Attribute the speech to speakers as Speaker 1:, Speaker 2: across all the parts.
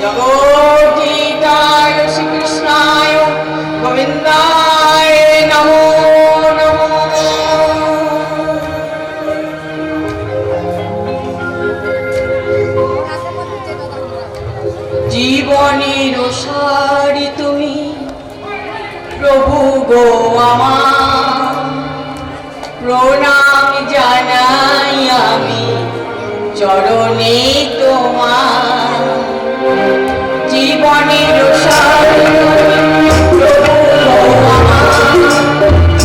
Speaker 1: জগদ্ধাত্রীতায় শ্রীকৃষ্ণায় গোবিন্দায় নমো নমঃ। জীবনের সারি তুমি প্রভু গো আমার, প্রণাম জানাই আমি চরণে তোমার। জীবনের সারি প্রভু গো আমার,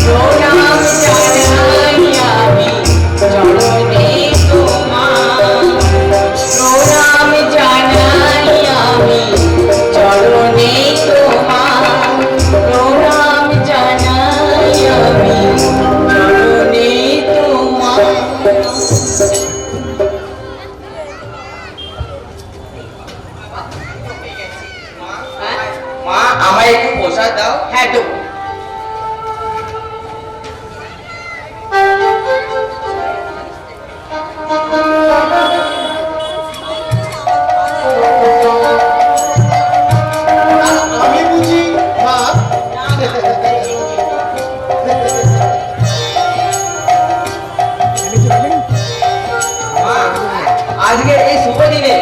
Speaker 1: প্রণাম জানাই আমি চরণে তোমার। প্রণাম জানাই আমি চরণে তোমার। প্রণাম জানাই আমি চরণে তোমার।
Speaker 2: মা আমায় একটু প্রসাদ দাও।
Speaker 1: হ্যাঁ দেবো।
Speaker 3: আমি বুঝি মা
Speaker 2: মা আজকে এই শুভ দিনে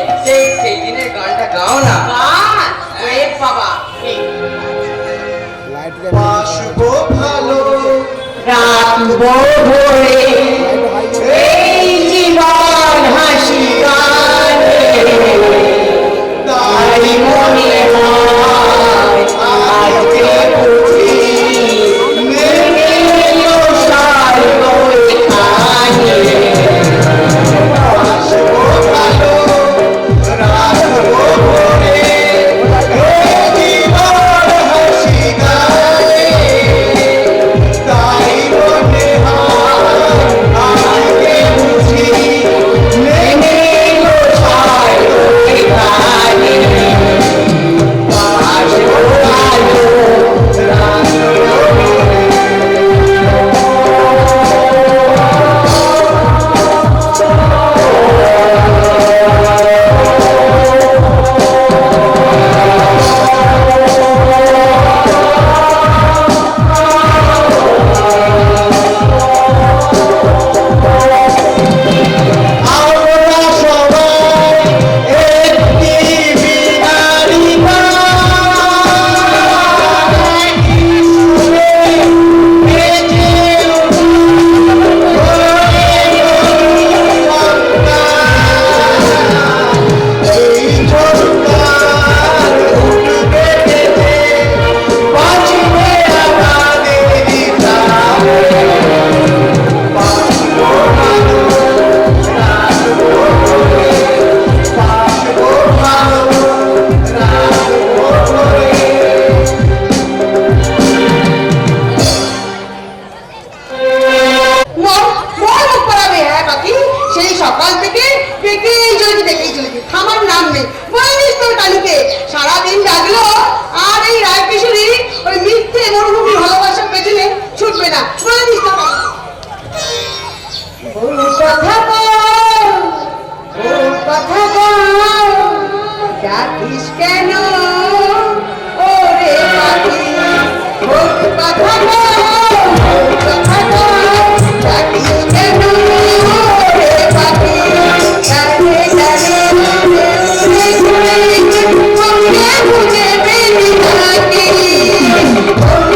Speaker 2: সেই দিনের গানটা গাও না।
Speaker 1: গান ওরে বাবা,
Speaker 3: বাসবো ভালো
Speaker 1: রাখবো ভরে এই জীবন হাসি গানে। তাই মনে হয় আজকে বুঝি নেমেলো স্বর্গ এখানে।
Speaker 3: বাসবো ভালো রাখবো ভরে এই জীবন হাসি গানে। তাই মনে হয় আজকে বুঝি
Speaker 1: নেমেলো স্বর্গ এখানে। বাসবো ভালো
Speaker 3: আমরা সবাই একটি বিনারী এই ঝড়কার উঠবে যেতে বাঁচবে আমাদেরই প্রাণে। বাঁচবো ভালো রাখবো ভরে, বাঁচবো ভালো রাখবো ভরে।
Speaker 4: সেই সকাল থেকে দেখেই চলেছে থামার নাম নেই। বলিস তো কালুকে সারাদিন ডাকলো আর এই রায়কিশোরী ওই মিথ্যে মরুভূমি ভালোবাসার পেছনে ছুটবে না। বলিস তো কথা বল, কথা বল, ডাকিস কেন ওরে পাখি? কথা বল, কথা বল, ডাকিস কেন ওরে পাখি? গানে গানে ঘুরে ঘুরে মনে বুঝে বেঁধে থাকি।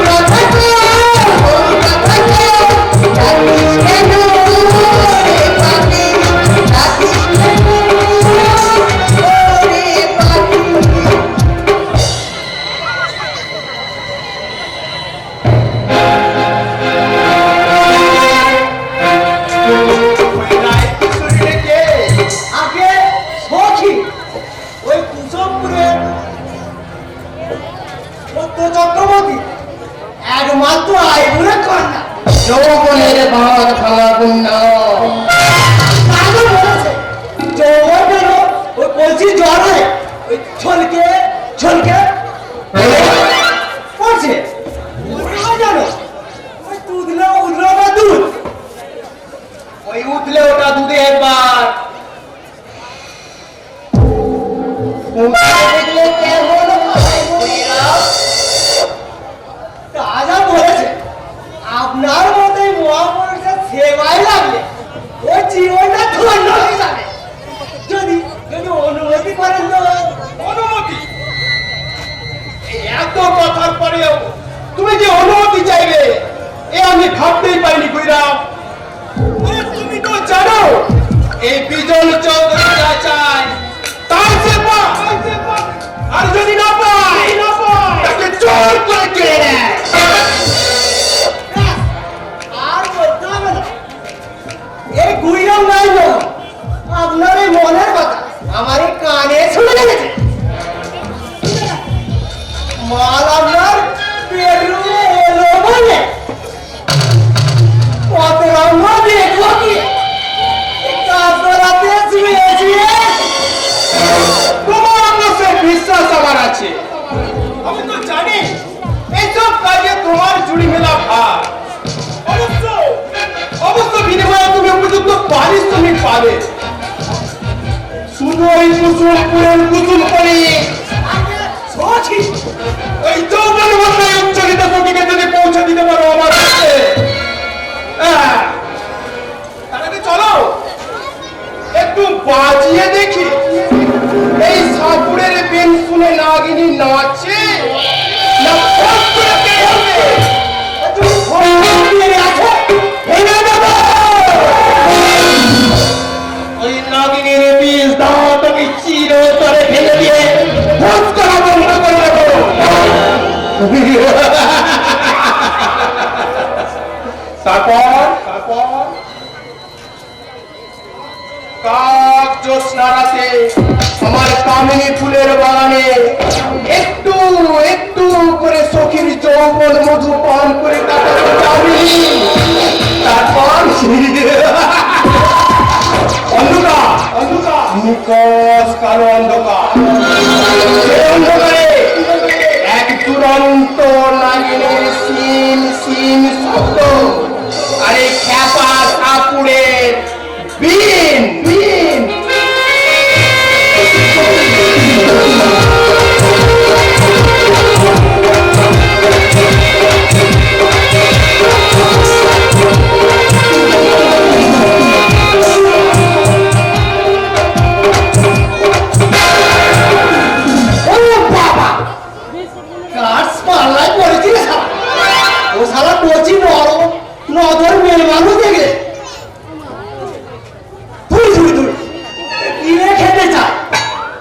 Speaker 4: কথা বল, কথা বল, ডাকিস কেন ওরে পাখি? ডাকিস কেন ওরে পাখি?
Speaker 3: আগে সখী ওই কুসুমপুরের চক্রবর্তী একমাত্র আইবুড়ে কন্যা
Speaker 1: যৌবনের বাঁধ ভাঙা কন্যা।
Speaker 3: পাগল বলেছে যৌবনের ওই বলছি জ্বরে ওই ছলকে ছলকে পড়ছে। কোথায় জানো ওই দুধলে উঠলো না দুধ, ওই উঠলে ওটা দুধে একবার দেখলে আমি ভাবতেই পাইনি কইরাম। আরে তুমি তো জানো এই বিজল চৌধুরী যা চায় তাই সে পায়। আর যদি না পায় তাকে জোর করে কেড়ে নেয়।
Speaker 4: আর বলতে হবে না। এই গুইরাম নাই তো আপনার এই মনের কথা আমার এই কানে শুনে লেগেছে। মাল আপনার বেডরুমে এলো বলে কত রঙ দেখবো কি কাপড়াতে শুয়ে শুয়ে
Speaker 3: তোমার কাছে বিশ্বাস আমার আছে। আমি তো জানি এইসব কাজে তোমার জুড়ি মেলা ভার। অবশ্য বিনিময়ে তুমি উপযুক্ত পারিশ্রমিক পাবে। শুধু ওই কুসুমপুরের কুসুম করে
Speaker 4: ছোছি
Speaker 3: ওই যৌবন বন্যায় উচ্চরিত সখীকে যদি পৌঁছে দিতে পারো আমার কাছে, তাহলে চলো একটু বাজিয়ে দেখি এই সাপুরের বেন শুনে নাগিনী নাচে না ফট করে বের হবে।
Speaker 4: তুমি ফোন দিয়ে আছে ভেঙে দেবো।
Speaker 3: ওই নাগিনীর বীজ দাঁত আমি চিরতরে ভেঙে দিয়ে ভোজ করা বন্ধ করে দেবো। তারপর কাক জ্যোৎস্না রাতে আমার কামিনী ফুলের বাগানে একটু একটু করে সখীর যৌবন মধু পান করে কাটাতে যাবি। তারপর অন্ধকার নিকষ কালো অন্ধকার, সেই অন্ধকারে এক দুরন্ত নাগিনীর সিন সিন শব্দ আর এই খ্যাপা সাপুড়ের বিন বিন।
Speaker 4: পাল্লায় পড়েছি ও শালা কচি বড় নজর মেয়ে মানুষ দেখে কিনে খেতে চায়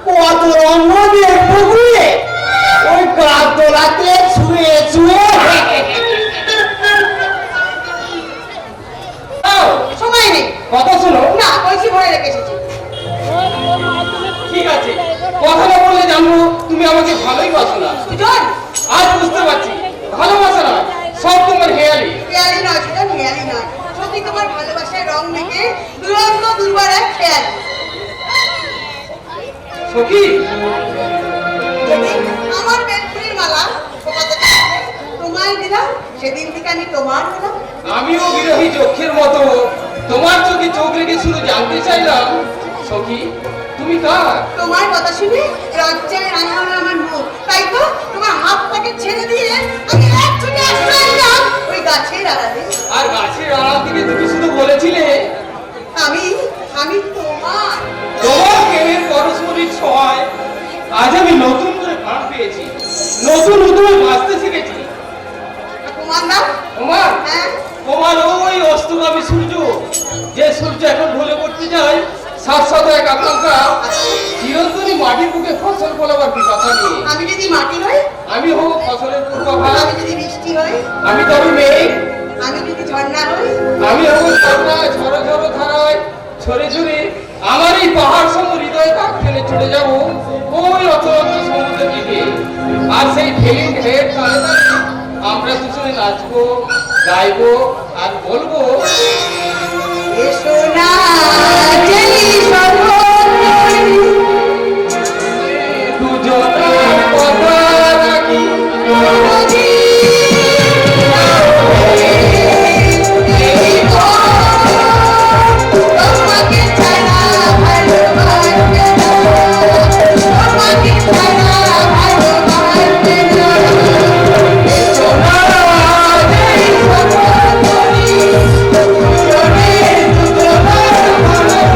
Speaker 4: কত রঙ দেখবো ঘুরে ওই গাদোলাতে ছুঁয়ে ছুঁয়ে সময় নেই
Speaker 3: কথা শোনো।
Speaker 4: না কইছি ভরে রেখে এসেছি।
Speaker 3: ঠিক আছে, কথা না বললে জানবো তুমি আমাকে ভালোই বাসো না।
Speaker 4: সুজন
Speaker 3: আজ বুঝতে পারছি ভালোবাসা না সব তোমার হেয়ালি।
Speaker 4: খেয়ালি নয় সুজন খেয়ালি নয় সত্যি তোমার ভালোবাসায় রং মেখে দুরন্ত দুর্বার এক খেয়াল।
Speaker 3: সখী
Speaker 4: যেদিন আমার বেলফুলের মালা খোপাতে কাটলে তোমায় দিলাম সেদিন থেকে আমি তোমার হলাম।
Speaker 3: আমিও বিরোহী চোখের মতো তোমার চোখে চোখ রেখে শুধু জানতে চাইলাম সখী তুমি কার?
Speaker 4: তোমার কথা শুনে রাজ্যের রানী হলো আমার মুখ তাই তো তোমার হাতটাকে ছেড়ে দিয়ে আমি এক ছুটে আসতে এলাম ওই গাছের আড়ালে।
Speaker 3: আর গাছের আড়াল থেকে তুমি শুধু বলেছিলে
Speaker 4: আমি আমি তোমার।
Speaker 3: তোমার প্রেমের পরস্পরিক সহায় আজ আমি নতুন করে প্রাণ পেয়েছি, নতুন উদ্যমে বাঁচতে শিখেছি।
Speaker 4: তোমার নাম
Speaker 3: তোমার
Speaker 4: হ্যাঁ
Speaker 3: তোমার ওই অস্তগামী সূর্য, যে সূর্য এখন ঢলে পড়তে যায় শাশ্বত এক আকাঙ্ক্ষা চিরন্তনী মাটির বুকে ফসল ফলাবার বিপাশা নিয়ে।
Speaker 4: আমি যদি মাটি হই
Speaker 3: আমি হব ফসলের পূর্বাভাস,
Speaker 4: আমি যদি বৃষ্টি হই
Speaker 3: আমি তবে মেঘ,
Speaker 4: আমি যদি ঝর্ণা হই
Speaker 3: আমি হব ঝর্ণায় ঝড়ো ঝড়ো ধারায় ছড়ে ছড়ে আমার এই পাহাড় সম হৃদয় কাঠ ফেলে চলে যাব ওই অতরন্ত সমুদ্রের দিকে। আর সেই ফিলিং হেড তালে তালে আমরা দুজনে নাচবো গাইবো আর বলবো
Speaker 4: এসো না জেনি সর্বত্রই
Speaker 3: দুজনের কথা রাখি
Speaker 4: নদী তোমাকে ছাড়া ভালোবাসতে না তোমাকে ছাড়া ভালোবাসতে না এসো না জেনি সর্বত্রই দুজনের দুজনের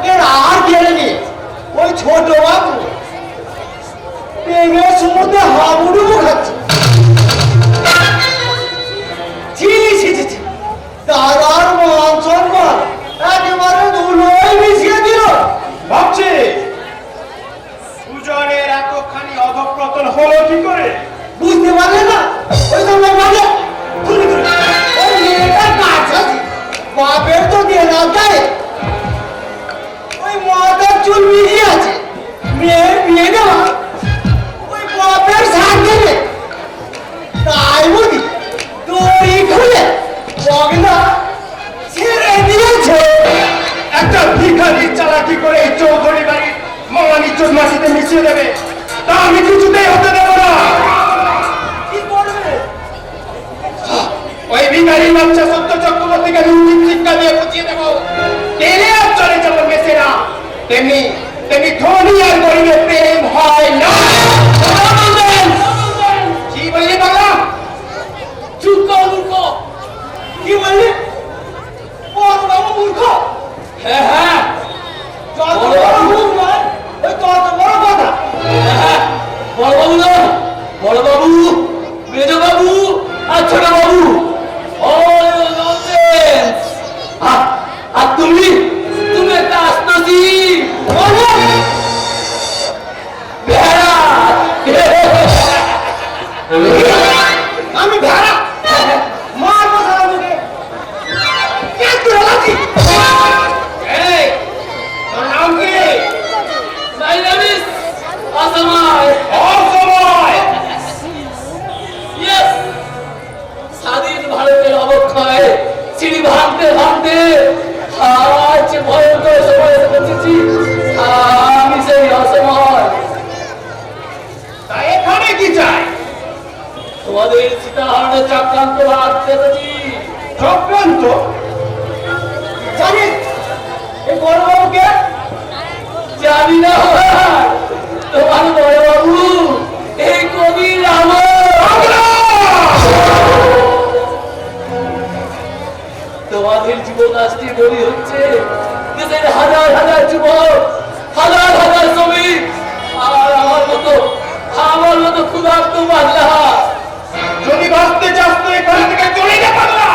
Speaker 5: লোকের আর কেড়ে নিয়ে ওই ছোট বাবু প্রেমের সমুদ্রে হাবুডুবু খাচ্ছে। ছি ছি ছি ছি, দাদার মান সম্মান একেবারে ধুলোয় মিশিয়ে দিল।
Speaker 6: ভাবছি সুজনের এতখানি অধঃপতন হলো কি করে?
Speaker 5: বুঝতে পারলে না? ওই তো মানে ধুলি ধুলি ওই মেয়েটা কাছে বাপের তো দিয়ে না যায়, ওই মাথার চুল মিলিয়ে আছে, মেয়ের বিয়ে দেওয়া ওই বাপের সাথ দেবে। তাই বুঝি দড়ি খুলে বগনা ছেড়ে দিয়েছে।
Speaker 6: একটা ভিখারি চালাকি করে এই চৌধুরী বাড়ির মান ইজ্জত মাটিতে মিশিয়ে দেবে, তা আমি কিছুতেই হতে দেব না।
Speaker 5: কি করবে?
Speaker 6: ওই ভিখারি বাচ্চা সত্য চক্রবর্তীকে নুন শিক্ষা দিয়ে বুঝিয়ে দেবো, তেলে আর চলে যেমন মেশে না, তেমনি তেমনি ধনী আর গরিবের প্রেম হয় না। কি বললি বাবা?
Speaker 3: চুপ কর মূর্খ।
Speaker 5: কি বললি? বড় বাবু মূর্খ?
Speaker 3: হ্যাঁ হ্যাঁ
Speaker 5: যত বড় মুখ নয়, ওই তত বড় কথা।
Speaker 3: হ্যাঁ, বড়বাবু না, বড়বাবু, মেজবাবু আর ছোট বাবু। আর তুমি তুমি একটা আসতেছি ভেড়া।
Speaker 5: আমি ভেড়া মারবো সারা মুখে। একটু রাখি।
Speaker 6: এই, তোর নাম কি?
Speaker 3: My name is Asamai.
Speaker 6: অসময়।
Speaker 3: Yes! স্বাধীন ভারতের অবক্ষয় সিঁড়ি ভাঙতে ভাঙতে আজ যে ভয়ঙ্কর সময় এসে পৌঁছেছি, আমি সেই অসময়।
Speaker 6: তা এখানে কি চাই?
Speaker 3: তোমাদের সীতাহরণে চক্রান্ত বাড়তে এসেছি।
Speaker 6: চক্রান্ত?
Speaker 5: জানিস এই বড় বাবুকে?
Speaker 3: জানি না তোমার বড়বাবু এই কবি রাম। তোমাদের জীবন আজকে বলি হচ্ছে দেশের হাজার হাজার যুবক, হাজার হাজার শ্রমিক, আর আমার মতো ক্ষুধার্ত বাংলা।
Speaker 6: যদি বাঁচতে চাস তো এখান থেকে চলে যা পাগলা।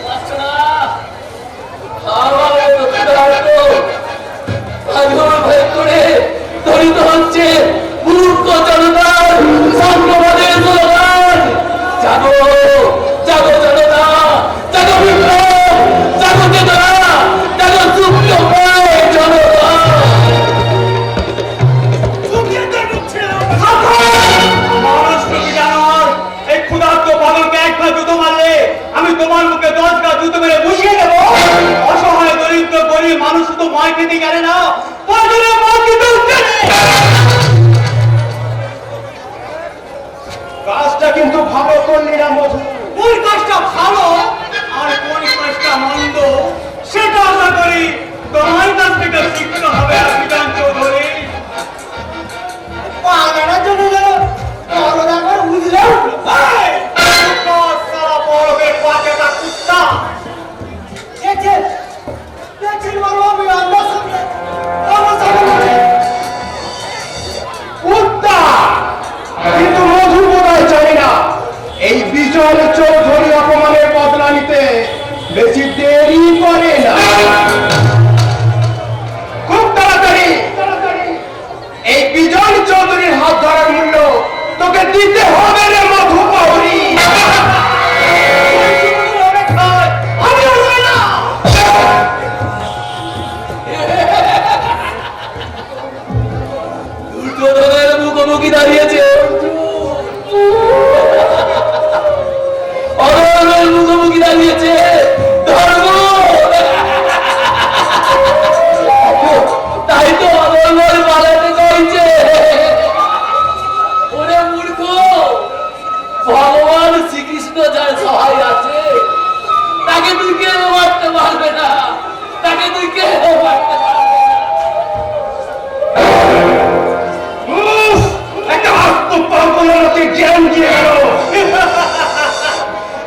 Speaker 3: পারছো না? আমার মতো ক্ষুধার্ত আজও ভয় করে দরিদ্র হচ্ছে মূর্খ জনতার সাম্যবাদের স্লোগান। জাগো জাগো জনতা, জাগো বিপ্লব, জাগো চেতনা, জাগো সুপ্ত জনতা।
Speaker 6: মানুষ তুমি জানোয়ার, এই ক্ষুধার্ত পাগলকে এক ঘা জুতো মারলে আমি তোমার মুখে 10 ঘা জুতো মেরে বুঝিয়ে দেবো। অসহায় দরিদ্র গরিব মানুষ শুধু মায় খেতে জানে না, পাগলে মা খেতেও জানে। কাজটা কিন্তু ভালো করলি না মধু।
Speaker 5: কোন কাজটা ভালো আর কোন কাজটা মন্দ
Speaker 6: সেটা আশা করি তোমার কাছ থেকে শিখতে হবে বিধান চৌধুরী।
Speaker 5: পাগলার জন্য যেন বড় ব্যাপার বুঝলেও
Speaker 6: এই, তোর সারা বড়দের পাকেটা কুত্তা।
Speaker 5: দেখছেন দেখছেন বড় বাবু আমার সামনে বলে
Speaker 6: কুত্তা কিন্তু মধু বোধহয় চাই না এই বিজয় চৌধুরী অপমানের বদলা নিতে বেশি দেরি করে না। খুব তাড়াতাড়ি এই বিজয় চৌধুরীর হাত ধরার মূল্য তোকে দিতে হবে রে মধু পাউরি। আমি বলবো না।
Speaker 3: দুর্যোধনের মুখোমুখি দাঁড়িয়েছে অধর্মের মুখোমুখি দাঁড়িয়েছে ধর্ম। তাই তো অধর্মের পালাতে চাইছে। ওরে মূর্খ, ভগবান শ্রীকৃষ্ণ যার সহায় আছে তাকে তুই কেউ মারতে পারবে না, তাকে তুই কেউ মারতে পারবে না।
Speaker 6: উফ, একটা আত্মপাগলকে জ্ঞান দিয়ে গেল।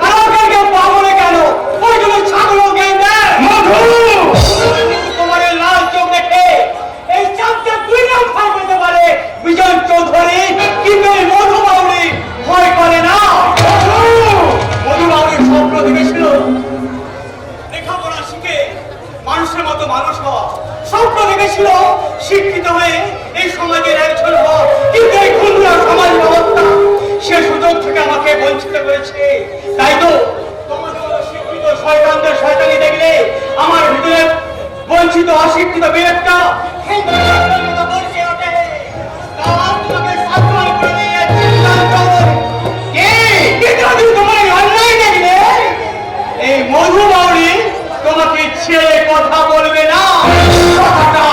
Speaker 5: আমাকে কেউ পাগলে কেন ওই
Speaker 6: শিক্ষিত হয়ে এই সমাজের একজন হওয়া, কিন্তু এই খুলনা সমাজ ব্যবস্থা সে সুযোগ থেকে আমাকে বঞ্চিত করেছে। তাই তো তোমাদের মতো শিক্ষিত শয়তানদের শয়তানি দেখলে আমার ভিতরে বঞ্চিত অশিক্ষিত বিবেকটা সেই বিবেকের মতো গর্জে ওঠে। তাও তোমাকে সাবধান করে দিয়ে চিন্তার খবর কে কিন্তু তোমার এই অন্যায় দেখলে এই মধু বাউরি তোমাকে ছেড়ে কথা বলবে না। কথাটা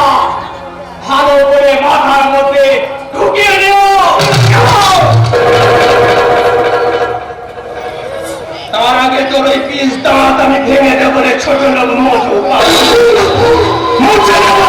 Speaker 6: ভালো করে মাথার মধ্যে ঢুকিয়ে নিও। তার আগে তোর ওই পিস দাঁত আমি ভেঙে দেবো রে ছোট লোক মধু। মুছে দেবো